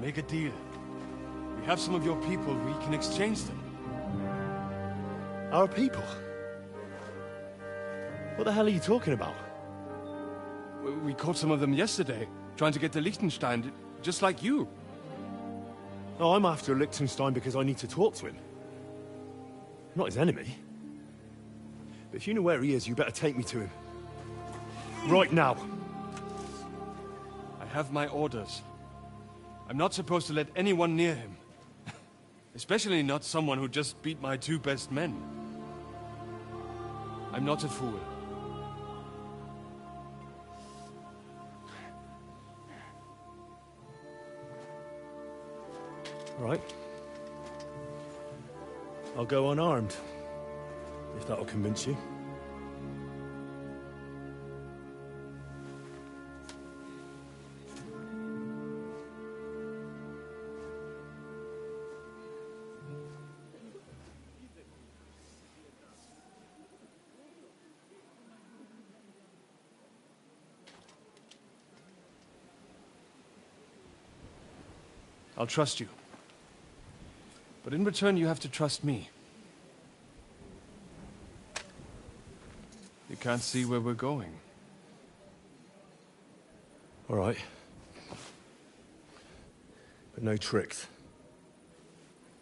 make a deal. We have some of your people, we can exchange them. Our people? What the hell are you talking about? We caught some of them yesterday, trying to get to Liechtenstein, just like you. No, I'm after Liechtenstein because I need to talk to him. I'm not his enemy. But if you know where he is, you better take me to him. Right now. I have my orders. I'm not supposed to let anyone near him. Especially not someone who just beat my 2 best men. I'm not a fool. Right. I'll go unarmed, if that'll convince you. I'll trust you. But in return, you have to trust me. You can't see where we're going. All right. But no tricks.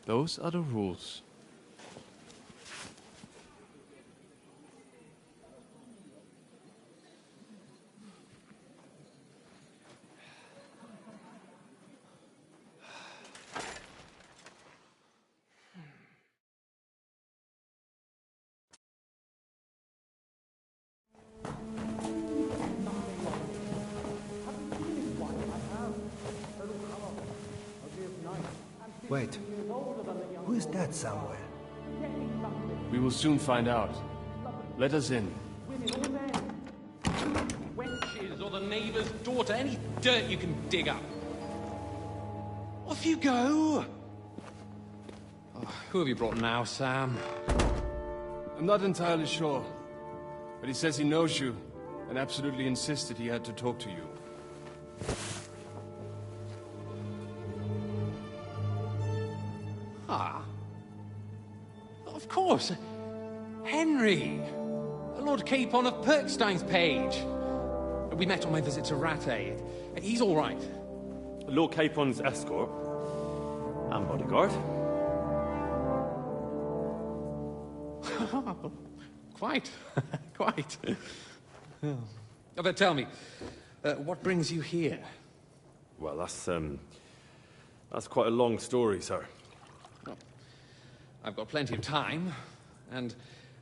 Those are the rules. Wait. Who is that somewhere? We will soon find out. Let us in. Wenches or the neighbor's daughter, any dirt you can dig up. Off you go! Oh, who have you brought now, Sam? I'm not entirely sure. But he says he knows you, and absolutely insisted he had to talk to you. Ah. Of course. Henry. Lord Capon of Perkstein's page. We met on my visit to Rattay. He's all right. Lord Capon's escort. And bodyguard. Quite. Quite. Oh, but tell me, what brings you here? Well, that's quite a long story, sir. Well, I've got plenty of time, and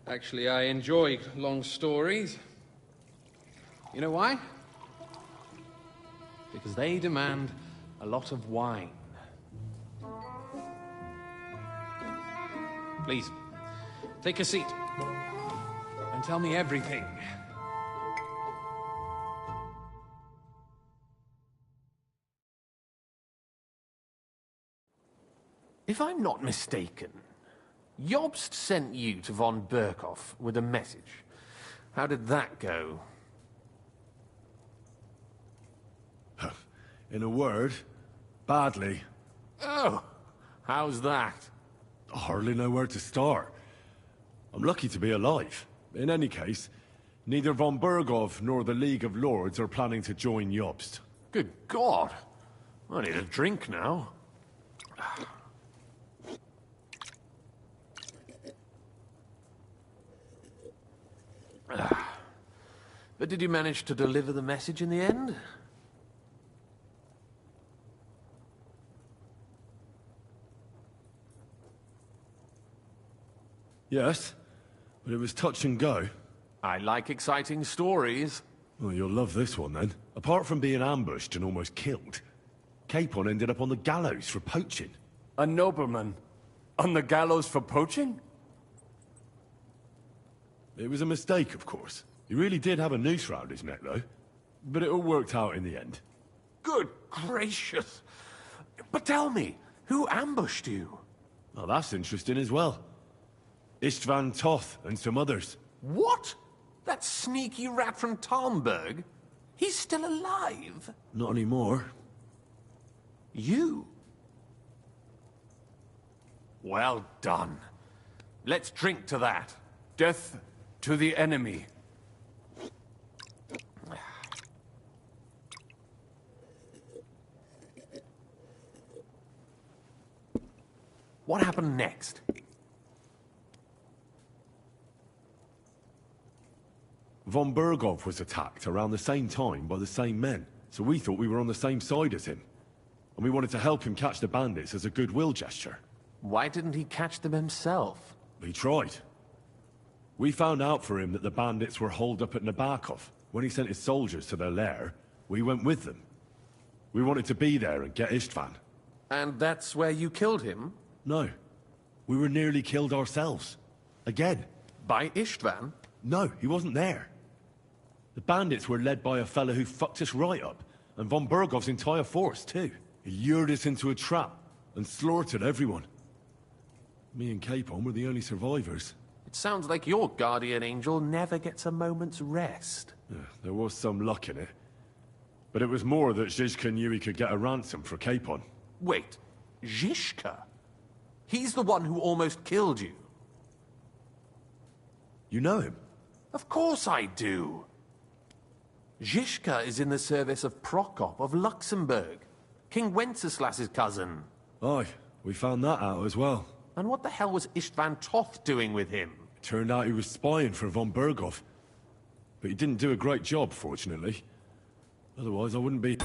actually I enjoy long stories. You know why? Because they demand a lot of wine. Please, take a seat and tell me everything. If I'm not mistaken, Jobst sent you to von Berkhoff with a message. How did that go? In a word, badly. Oh, how's that? I hardly know where to start. I'm lucky to be alive. In any case, neither von Berghoff nor the League of Lords are planning to join Jobst. Good God. I need a drink now. But did you manage to deliver the message in the end? Yes, but it was touch and go. I like exciting stories. Well, you'll love this one then. Apart from being ambushed and almost killed, Capon ended up on the gallows for poaching. A nobleman? On the gallows for poaching? It was a mistake, of course. He really did have a noose round his neck, though. But it all worked out in the end. Good gracious. But tell me, who ambushed you? Well, that's interesting as well. Istvan Toth and some others. What? That sneaky rat from Talmberg? He's still alive? Not anymore. You Well done. Let's drink to that. Death to the enemy. What happened next? Von Berghoff was attacked around the same time by the same men, so we thought we were on the same side as him. And we wanted to help him catch the bandits as a goodwill gesture. Why didn't he catch them himself? He tried. We found out for him that the bandits were holed up at Nabokov. When he sent his soldiers to their lair, we went with them. We wanted to be there and get Istvan. And that's where you killed him? No. We were nearly killed ourselves. Again. By Istvan? No, he wasn't there. The bandits were led by a fellow who fucked us right up, and von Bergov's entire force, too. He lured us into a trap and slaughtered everyone. Me and Capon were the only survivors. It sounds like your guardian angel never gets a moment's rest. There was some luck in it. But it was more that Zizka knew he could get a ransom for Capon. Wait, Zizka? He's the one who almost killed you. You know him? Of course I do. Zizka is in the service of Prokop of Luxembourg, King Wenceslas's cousin. Aye, we found that out as well. And what the hell was Istvan Toth doing with him? Turned out he was spying for von Berghoff. But he didn't do a great job, fortunately. Otherwise I wouldn't be...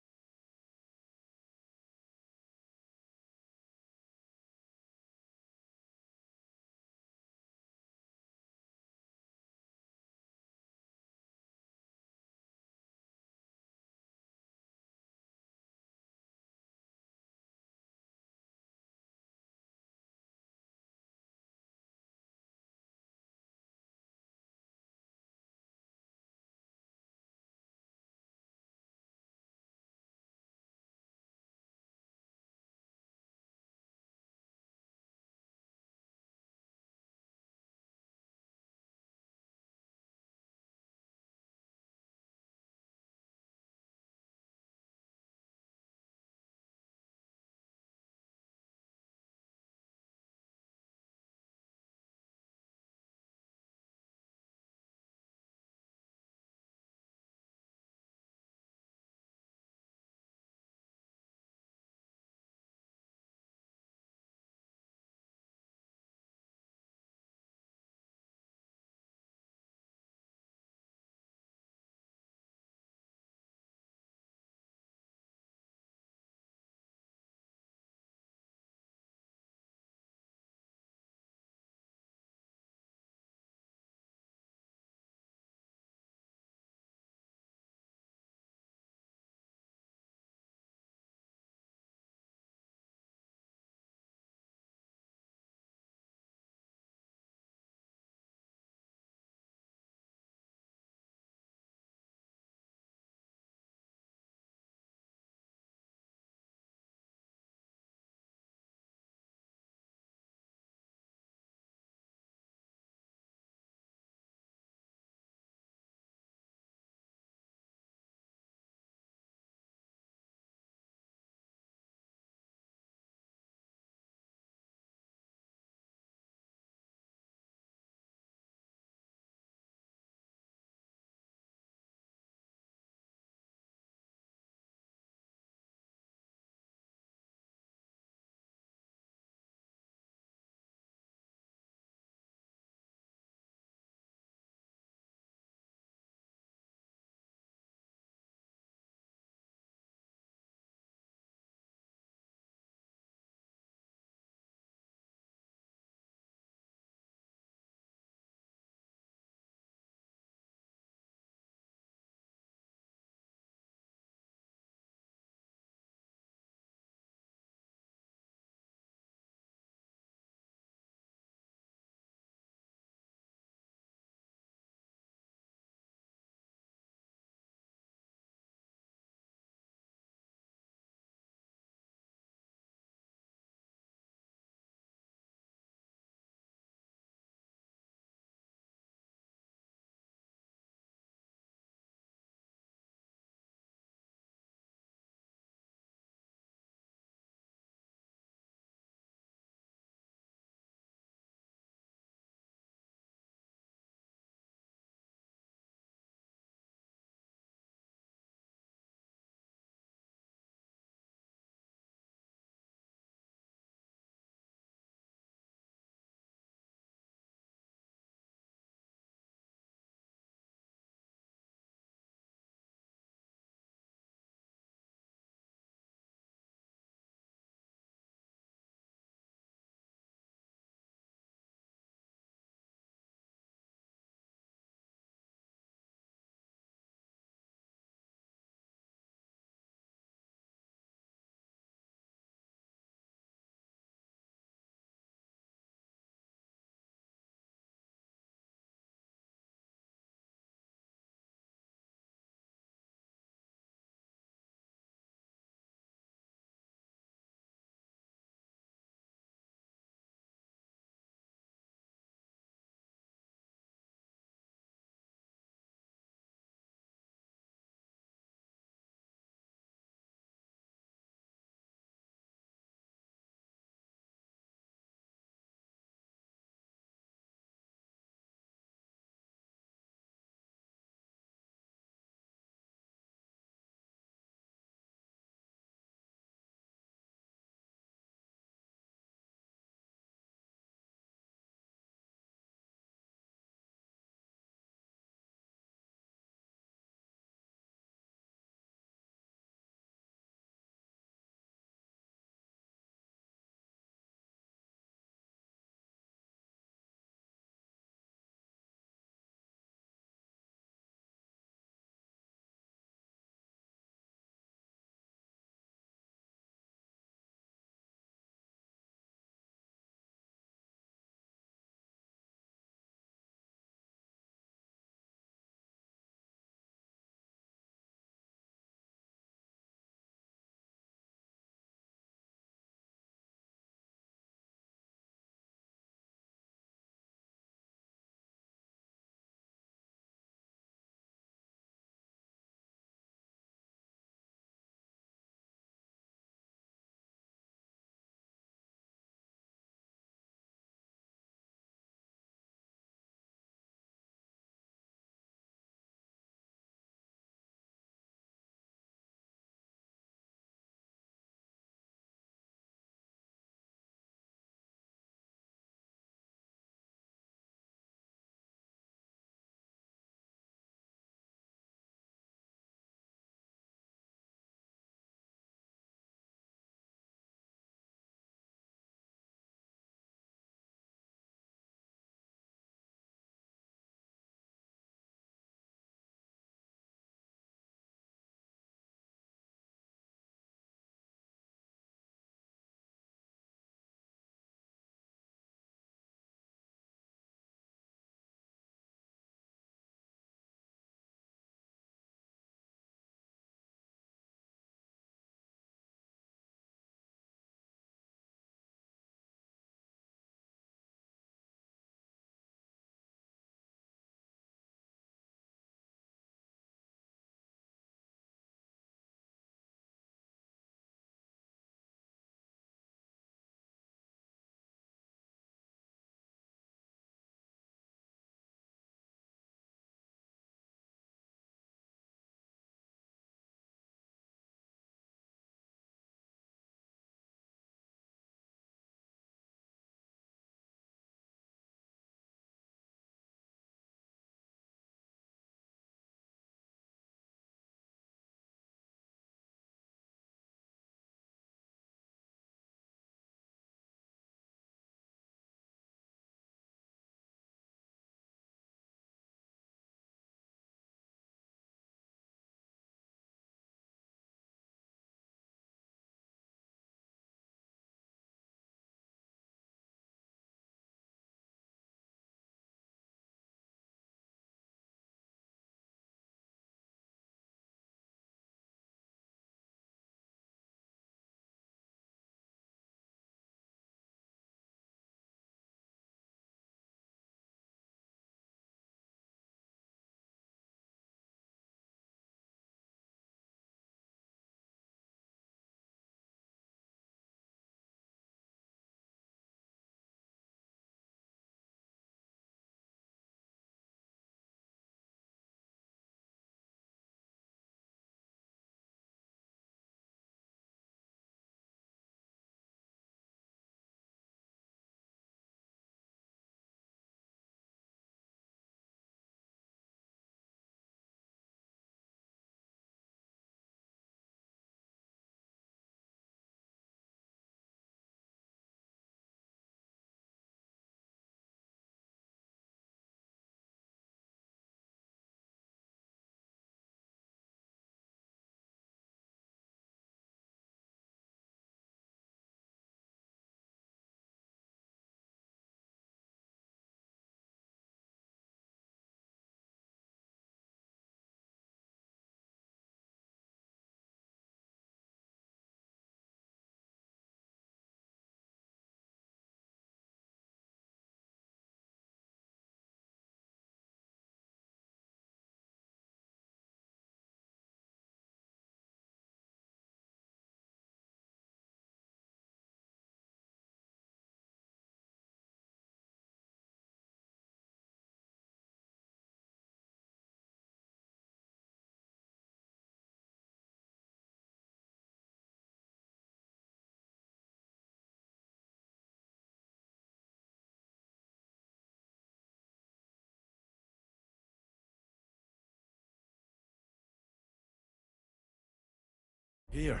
Here.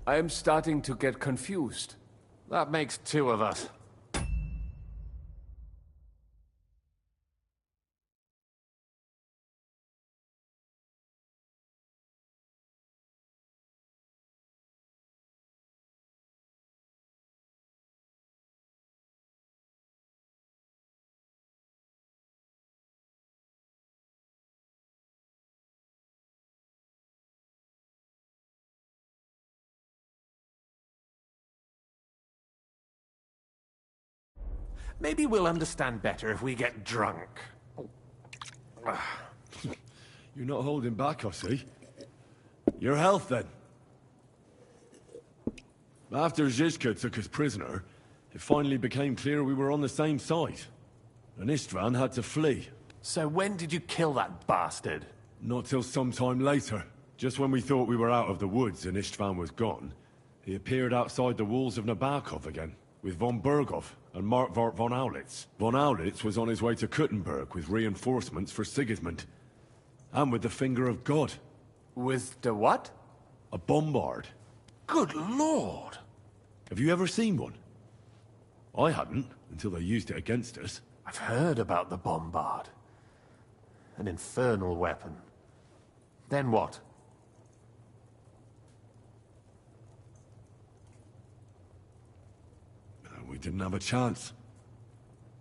I am starting to get confused. That makes two of us. Maybe we'll understand better if we get drunk. You're not holding back, I see. Your health, then. After Zizka took us prisoner, it finally became clear we were on the same side. And Istvan had to flee. So when did you kill that bastard? Not till some time later. Just when we thought we were out of the woods and Istvan was gone, he appeared outside the walls of Nabokov again, with von Bergov and Markvart von Aulitz. Von Aulitz was on his way to Kuttenberg with reinforcements for Sigismund. And with the finger of God. With the what? A bombard. Good lord! Have you ever seen one? I hadn't, until they used it against us. I've heard about the bombard. An infernal weapon. Then what? We didn't have a chance.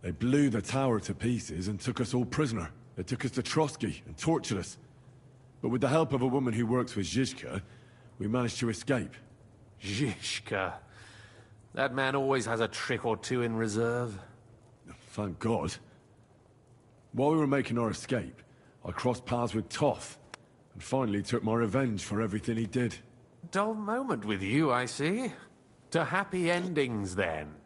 They blew the tower to pieces and took us all prisoner. They took us to Trotsky and tortured us. But with the help of a woman who works with Zizka, we managed to escape. Zizka. That man always has a trick or two in reserve. Thank God. While we were making our escape, I crossed paths with Toth, and finally took my revenge for everything he did. Dull moment with you, I see. To happy endings, then.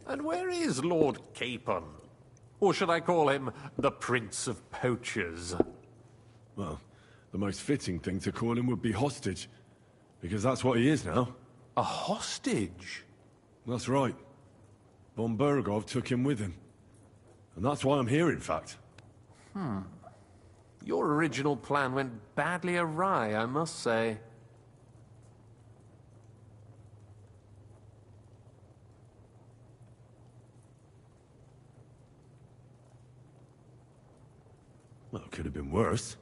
And where is Lord Capon? Or should I call him the Prince of Poachers? Well, the most fitting thing to call him would be hostage, because that's what he is now. A hostage? That's right. Von Bergov took him with him. And that's why I'm here, in fact. Your original plan went badly awry, I must say. Well, it could have been worse.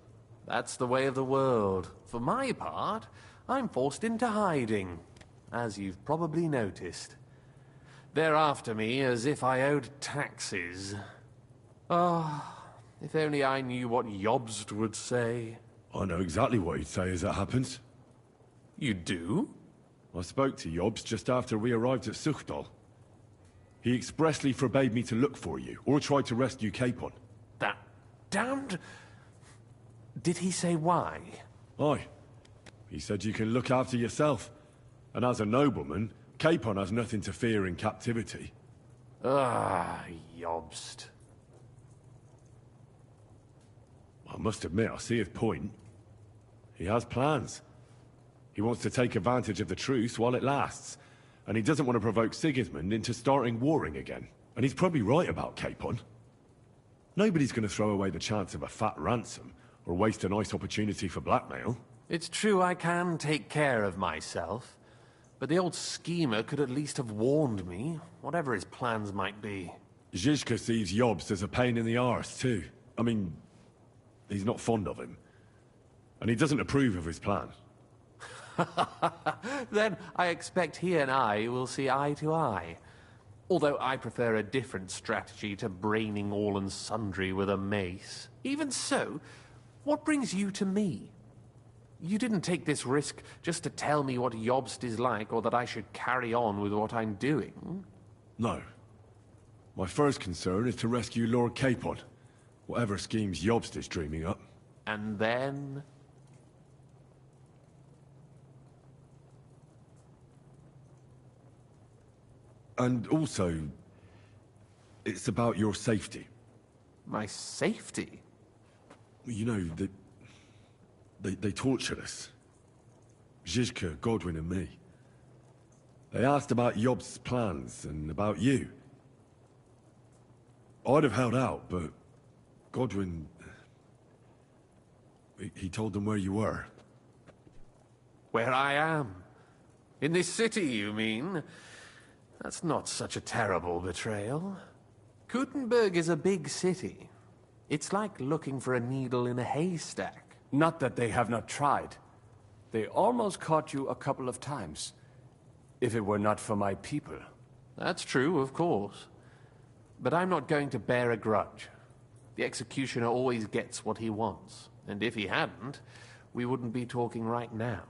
That's the way of the world. For my part, I'm forced into hiding, as you've probably noticed. They're after me as if I owed taxes. Ah, if only I knew what Jobst would say. I know exactly what he'd say as that happens. You do? I spoke to Jobs just after we arrived at Suchdal. He expressly forbade me to look for you, or try to rescue Capon. That damned... Did he say why? Aye. He said you can look after yourself. And as a nobleman, Capon has nothing to fear in captivity. Ah, Jobst. I must admit, I see his point. He has plans. He wants to take advantage of the truce while it lasts. And he doesn't want to provoke Sigismund into starting warring again. And he's probably right about Capon. Nobody's going to throw away the chance of a fat ransom, or waste a nice opportunity for blackmail. It's true I can take care of myself. But the old schemer could at least have warned me, whatever his plans might be. Zizka sees Jobst as a pain in the arse, too. I mean, he's not fond of him. And he doesn't approve of his plan. Then I expect he and I will see eye to eye. Although I prefer a different strategy to braining all and sundry with a mace. Even so, what brings you to me? You didn't take this risk just to tell me what Jobst is like, or that I should carry on with what I'm doing. No. My first concern is to rescue Lord Capon, whatever schemes Jobst is dreaming up. And then... And also, it's about your safety. My safety? You know, they tortured us. Zizka, Godwin and me. They asked about Jobst's plans and about you. I'd have held out, but Godwin... He told them where you were. Where I am? In this city, you mean? That's not such a terrible betrayal. Gutenberg is a big city. It's like looking for a needle in a haystack. Not that they have not tried. They almost caught you a couple of times. If it were not for my people. That's true, of course. But I'm not going to bear a grudge. The executioner always gets what he wants. And if he hadn't, we wouldn't be talking right now.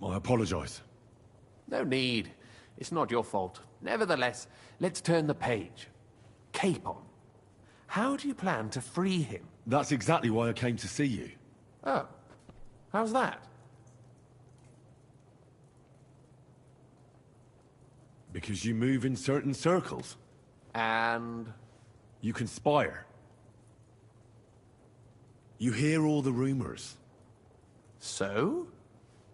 I apologize. No need. It's not your fault. Nevertheless, let's turn the page. Capon. How do you plan to free him? That's exactly why I came to see you. Oh. How's that? Because you move in certain circles. And... You conspire. You hear all the rumors. So?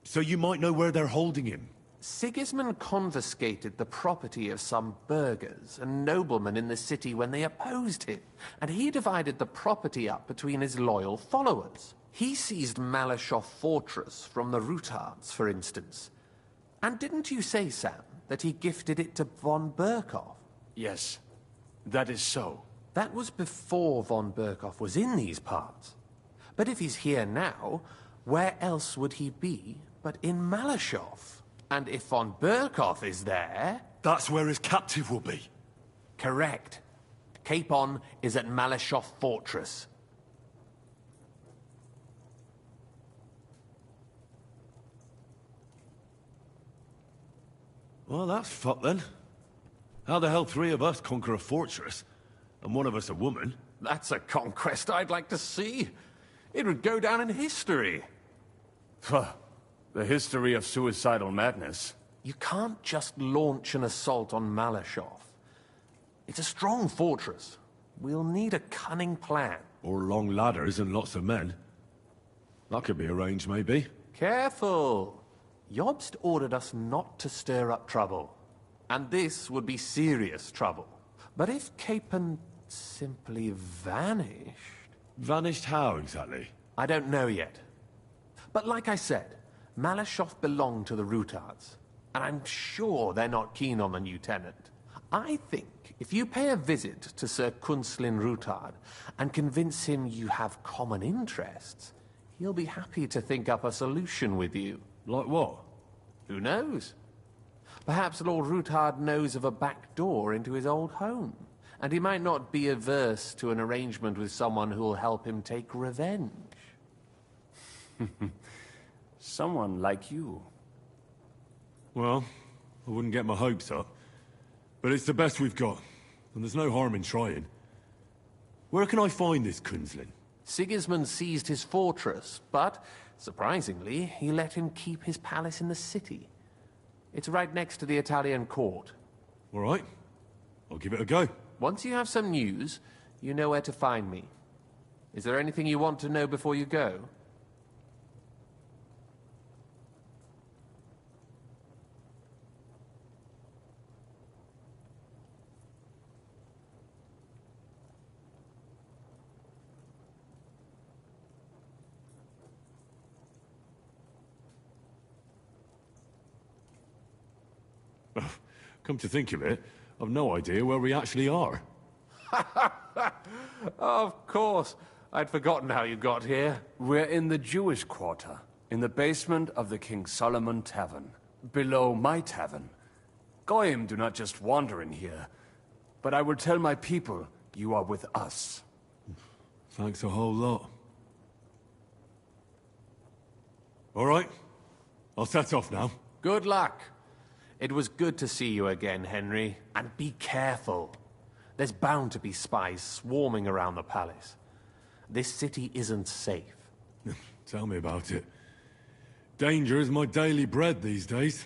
So you might know where they're holding him. Sigismund confiscated the property of some burghers and noblemen in the city when they opposed him, and he divided the property up between his loyal followers. He seized Malyshoff Fortress from the Rutards, for instance. And didn't you say, Sam, that he gifted it to von Berkoff? Yes, that is so. That was before von Berkoff was in these parts. But if he's here now, where else would he be but in Malyshoff? And if von Berkoff is there... That's where his captive will be. Correct. Capon is at Malyshoff Fortress. Well, that's fucked then. How the hell three of us conquer a fortress, and one of us a woman? That's a conquest I'd like to see. It would go down in history. The history of suicidal madness. You can't just launch an assault on Malyshoff. It's a strong fortress. We'll need a cunning plan. Or long ladders and lots of men. That could be arranged, maybe. Careful! Jobst ordered us not to stir up trouble. And this would be serious trouble. But if Capon simply vanished... Vanished how, exactly? I don't know yet. But like I said, Malyshoff belonged to the Rutards. And I'm sure they're not keen on the new tenant. I think if you pay a visit to Sir Kunslin Rutard and convince him you have common interests, he'll be happy to think up a solution with you. Like what? Who knows? Perhaps Lord Rutard knows of a back door into his old home, and he might not be averse to an arrangement with someone who'll help him take revenge. Someone like you. Well, I wouldn't get my hopes up. But it's the best we've got, and there's no harm in trying. Where can I find this Kunslin? Sigismund seized his fortress, but, surprisingly, he let him keep his palace in the city. It's right next to the Italian court. All right. I'll give it a go. Once you have some news, you know where to find me. Is there anything you want to know before you go? Come to think of it, I've no idea where we actually are. Of course. I'd forgotten how you got here. We're in the Jewish quarter, in the basement of the King Solomon Tavern, below my tavern. Goyim do not just wander in here, but I will tell my people you are with us. Thanks a whole lot. All right. I'll set off now. Good luck. It was good to see you again, Henry. And be careful. There's bound to be spies swarming around the palace. This city isn't safe. Tell me about it. Danger is my daily bread these days.